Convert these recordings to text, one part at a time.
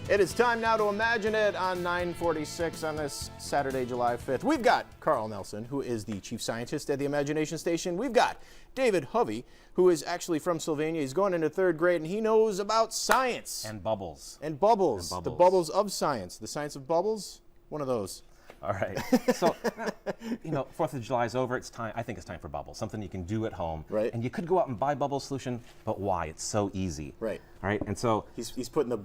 It is time now to imagine it on 9:46 on this Saturday, July 5th. We've got Carl Nelson, who is the chief scientist at the Imagination Station. We've got David Hovey, who is actually from Sylvania. He's going into 3rd grade, and he knows about science. And bubbles. And bubbles. The bubbles of science. The science of bubbles, one of those. All right. So, 4th of July is over. It's time. I think it's time for bubbles. Something you can do at home. Right. And you could go out and buy bubble solution, but why? It's so easy. Right. All right. And so he's putting the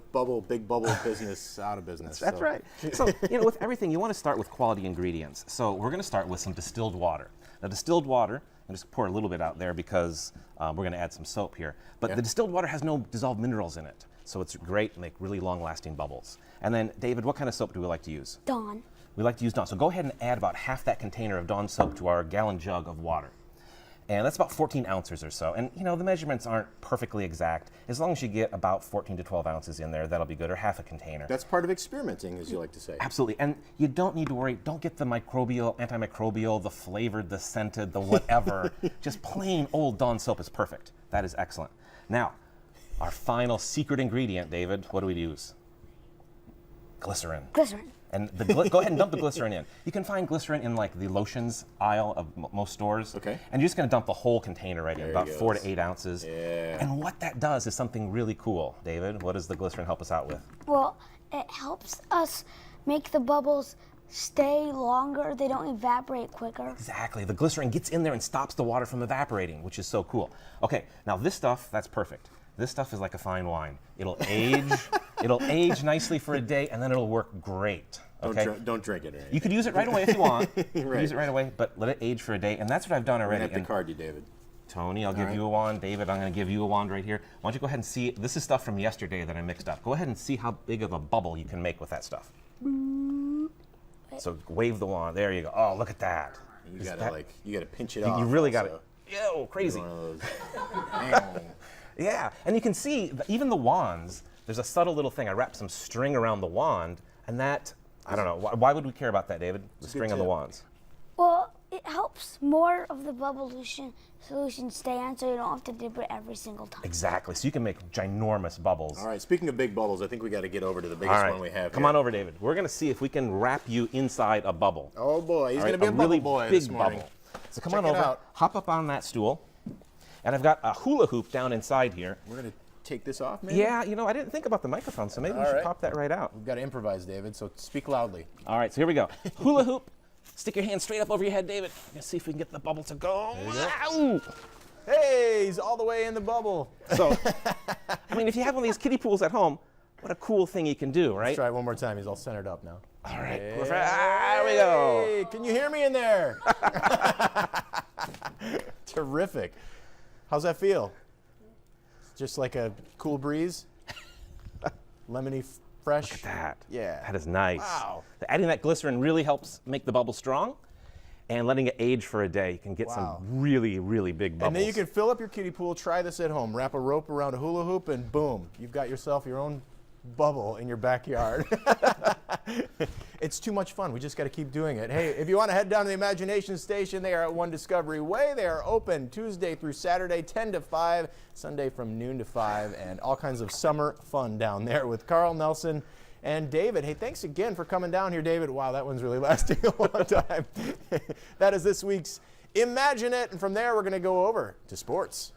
big bubble business out of business. That's right. So, with everything, you want to start with quality ingredients. So we're going to start with some distilled water. Now, distilled water, I'll just pour a little bit out there because we're going to add some soap here. But the distilled water has no dissolved minerals in it. So it's great to make really long-lasting bubbles. And then, David, what kind of soap do we like to use? Dawn. We like to use Dawn. So go ahead and add about half that container of Dawn soap to our gallon jug of water. And that's about 14 ounces or so. And the measurements aren't perfectly exact. As long as you get about 14 to 12 ounces in there, that'll be good, or half a container. That's part of experimenting, as you like to say. Absolutely. And you don't need to worry. Don't get the microbial, antimicrobial, the flavored, the scented, the whatever. Just plain old Dawn soap is perfect. That is excellent. Now, our final secret ingredient, David, what do we use? Glycerin. Glycerin. And go ahead and dump the glycerin in. You can find glycerin in like the lotions aisle of most stores. Okay. And you're just going to dump the whole container right in, about 4 to 8 ounces. Yeah. And what that does is something really cool. David, what does the glycerin help us out with? Well, it helps us make the bubbles stay longer. They don't evaporate quicker. Exactly. The glycerin gets in there and stops the water from evaporating, which is so cool. Okay, now this stuff, that's perfect. This stuff is like a fine wine. It'll age. It'll age nicely for a day, and then it'll work great. Okay. Don't drink it. Right? You could use it right away if you want. Right. Use it right away, but let it age for a day, and that's what I've done already. I have to card you, David. Tony, I'll give you a wand. David, I'm going to give you a wand right here. Why don't you go ahead and see? This is stuff from yesterday that I mixed up. Go ahead and see how big of a bubble you can make with that stuff. So wave the wand. There you go. Oh, look at that. You gotta pinch it off. You really got it. Ew, crazy. Yeah, and you can see even the wands. There's a subtle little thing. I wrapped some string around the wand, and that, I don't know. Why would we care about that, David? The string on the wands. Well, it helps more of the bubble solution stay on, so you don't have to dip it every single time. Exactly. So you can make ginormous bubbles. All right. Speaking of big bubbles, I think we got to get over to the biggest one we have. Come on over, David. We're going to see if we can wrap you inside a bubble. Oh boy, he's going to be a really bubble boy big this morning. bubble. So come on over. Hop up on that stool. And I've got a hula hoop down inside here. We're going to take this off, maybe? Yeah, I didn't think about the microphone, so maybe we should pop that right out. We've got to improvise, David, so speak loudly. All right, so here we go. Hula hoop. Stick your hand straight up over your head, David. Let's see if we can get the bubble to go. Wow. Hey, he's all the way in the bubble. So, if you have one of these kiddie pools at home, what a cool thing you can do, right? Let's try it one more time. He's all centered up now. All right. Hey, there we go. Hey, can you hear me in there? Terrific. How's that feel? Just like a cool breeze? Lemony fresh? Look at that. Yeah. That is nice. Wow. Adding that glycerin really helps make the bubble strong, and letting it age for a day, you can get some really, really big bubbles. And then you can fill up your kiddie pool. Try this at home. Wrap a rope around a hula hoop, and boom, you've got yourself your own bubble in your backyard. It's too much fun. We just got to keep doing it. Hey, if you want to head down to the Imagination Station, they are at One Discovery Way. They are open Tuesday through Saturday, 10 to 5, Sunday from noon to 5, and all kinds of summer fun down there with Carl Nelson and David. Hey, thanks again for coming down here, David. Wow, that one's really lasting a long time. That is this week's Imagine It, and from there we're going to go over to sports.